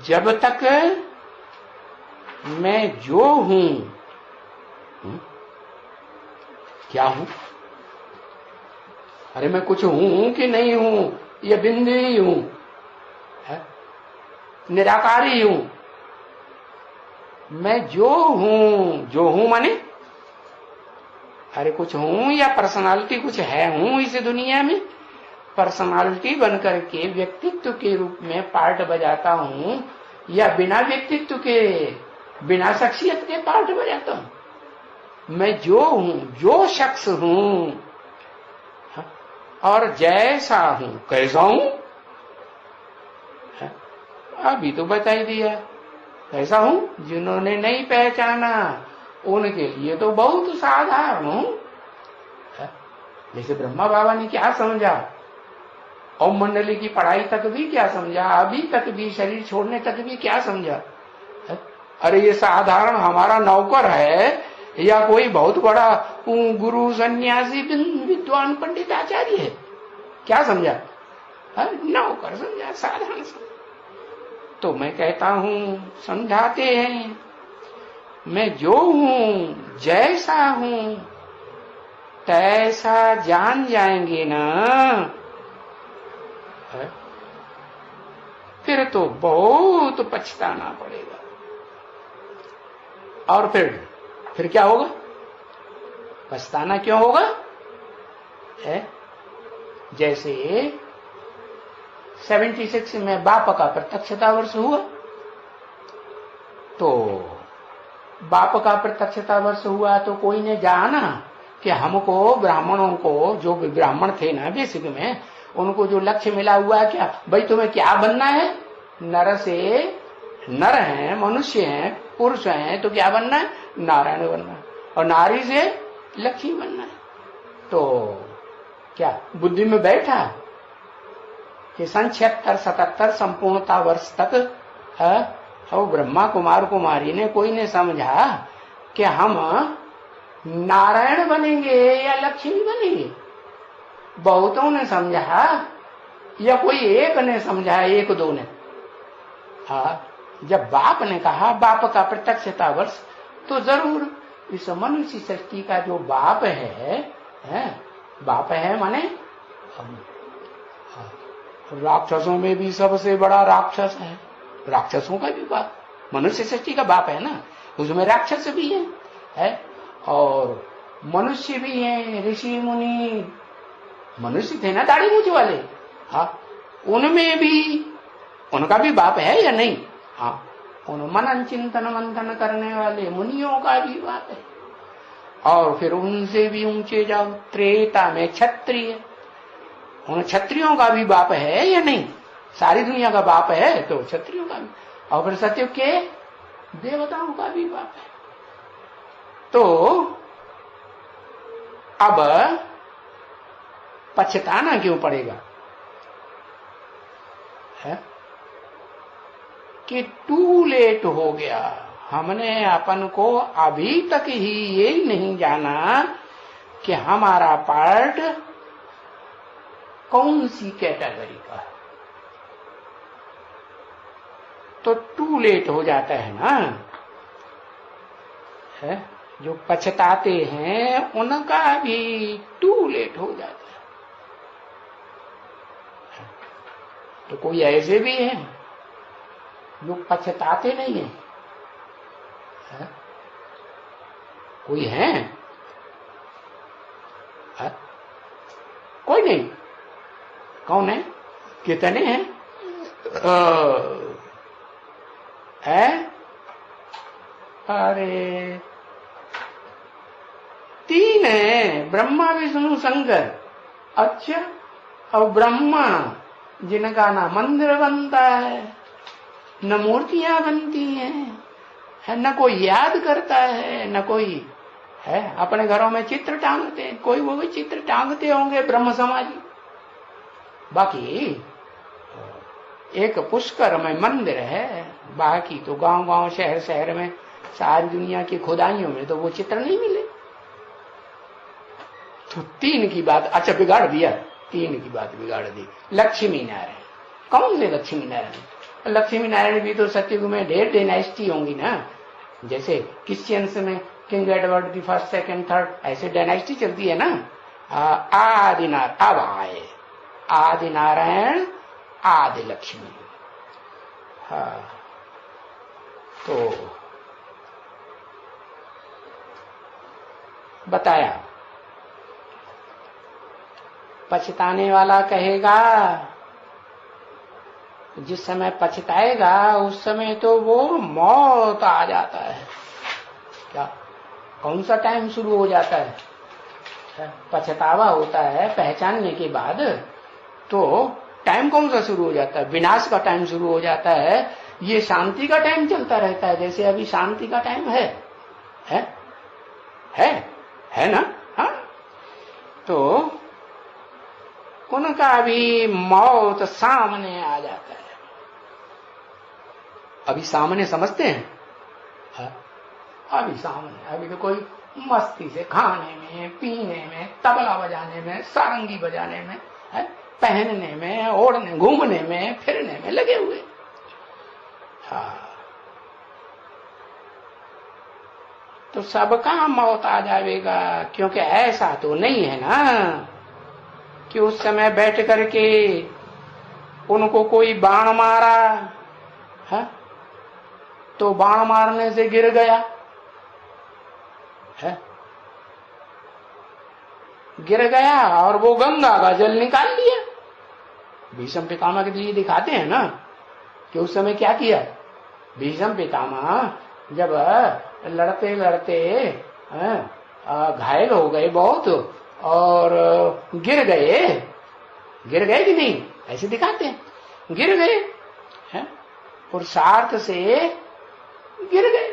जब तक मैं जो हूं, क्या हूं? अरे मैं कुछ हूं कि नहीं हूं, ये बिंदु ही हूं, निराकार ही हूं। मैं जो हूं माने अरे कुछ हूं या पर्सनालिटी कुछ है, हूं इस दुनिया में पर्सनालिटी बनकर के व्यक्तित्व के रूप में पार्ट बजाता हूं, या बिना व्यक्तित्व के बिना शख्सियत के पार्ट बजाता हूं। मैं जो हूं, जो शख्स हूं और जैसा हूं, कैसा हूं, अभी तो बता ही दिया। कैसा हूं, जिन्होंने नहीं पहचाना उनके लिए तो बहुत साधारण हूं। जैसे ब्रह्मा बाबा ने क्या समझा, ओम मंडली की पढ़ाई तक भी क्या समझा, अभी तक भी शरीर छोड़ने तक भी क्या समझा। अरे ये साधारण हमारा नौकर है या कोई बहुत बड़ा गुरु सन्यासी विद्वान पंडित आचार्य है, क्या समझा? नौकर समझा, साधारण समझा। तो मैं कहता हूं, समझाते हैं, मैं जो हूं, जैसा हूं, तैसा जान जाएंगे ना, फिर तो बहुत पछताना पड़ेगा। और फिर क्या होगा? पछताना क्यों होगा? जैसे 76 में बाप का प्रत्यक्षता वर्ष हुआ, तो बाप का प्रत्यक्षता वर्ष हुआ तो कोई ने जाना कि हमको ब्राह्मणों को, जो ब्राह्मण थे ना बेसिक में, उनको जो लक्ष्य मिला हुआ है, क्या भाई तुम्हें क्या बनना है? नर से नर है, मनुष्य है, पुरुष है, तो क्या बनना है? नारायण बनना है। और नारी से लक्ष्मी बनना है। तो क्या बुद्धि में बैठा कि सन 76-77 संपूर्णता वर्ष तक और ब्रह्मा कुमार कुमारी ने, कोई ने समझा कि हम नारायण बनेंगे या लक्ष्मी बनेंगे। बहुतों ने समझा या कोई एक ने समझा, एक दो ने। जब बाप ने कहा बाप का प्रत्यक्षता वर्ष, तो जरूर इस मनुष्य सृष्टि का जो बाप है बाप है माने राक्षसों में भी सबसे बड़ा राक्षस है, राक्षसों का भी बाप मनुष्य सृष्टि का बाप है ना, उसमें राक्षस भी है और मनुष्य भी है। ऋषि मुनि मनुष्य थे ना, दाढ़ी मूंछ वाले, उनमें भी उनका भी बाप है या नहीं? उन मनन चिंतन मंथन करने वाले मुनियों का भी बाप है। और फिर उनसे भी ऊंचे जाओ, त्रेता में क्षत्रिय, उन क्षत्रियों का भी बाप है या नहीं? सारी दुनिया का बाप है तो क्षत्रियों का भी। और फिर सत्युग के देवताओं का भी बाप है। तो अब पछताना क्यों पड़ेगा? है कि टू लेट हो गया, हमने अपन को अभी तक ही ये नहीं जाना कि हमारा पार्ट कौन सी कैटेगरी का है। तो टू लेट हो जाता है ना, है? जो पछताते हैं उनका भी टू लेट हो जाता है। तो कोई ऐसे भी है जो पछताते नहीं है, कोई है? कोई नहीं। कौन है? कितने हैं? अरे 3 है, ब्रह्मा विष्णु शंकर। अच्छा, और ब्रह्मा जिनका ना मंदिर बनता है, न मूर्तियां बनती हैं, न कोई याद करता है, न कोई है अपने घरों में चित्र टांगते हैं। कोई वो भी चित्र टांगते होंगे ब्रह्म समाजी। बाकी एक पुष्कर में मंदिर है, बाकी तो गांव गांव शहर शहर में सारी दुनिया की खुदाइयों में तो वो चित्र नहीं मिले। तो 3 की बात अच्छा बिगाड़ दिया, 3 की बात बिगाड़ दी। लक्ष्मी नारायण, कौन से लक्ष्मी नारायण? लक्ष्मी नारायण भी तो सतयुग में ढेर डायनेस्टी होंगी ना, जैसे क्रिश्चियंस में king Edward the first second third, ऐसे डायनेस्टी चलती है ना। आदि नारायण अब आए, आदि नारायण आदि लक्ष्मी। हाँ, तो बताया, पछताने वाला कहेगा, जिस समय पछताएगा उस समय तो वो मौत आ जाता है। क्या, कौन सा टाइम शुरू हो जाता है? पछतावा होता है पहचानने के बाद, तो टाइम कौन सा शुरू हो जाता है? विनाश का टाइम शुरू हो जाता है। ये शांति का टाइम चलता रहता है, जैसे अभी शांति का टाइम है, है ना? हाँ, तो उनका भी मौत सामने आ जाता है। अभी सामने समझते हैं? हाँ? अभी सामने, अभी तो कोई मस्ती से खाने में, पीने में, तबला बजाने में, सारंगी बजाने में, है? पहनने में, ओढ़ने, घूमने में, फिरने में लगे हुए। हाँ, तो सबका मौत आ जाएगा, क्योंकि ऐसा तो नहीं है ना कि उस समय बैठ करके उनको कोई बाण मारा है तो बाण मारने से गिर गया है, गिर गया और वो गंगा का जल निकाल लिया। भीष्म पितामह के लिए दिखाते हैं ना कि उस समय क्या किया। भीष्म पितामह जब लड़ते लड़ते घायल हो गए बहुत और गिर गए कि नहीं, ऐसे दिखाते हैं, गिर गए हैं, पुरुषार्थ से गिर गए।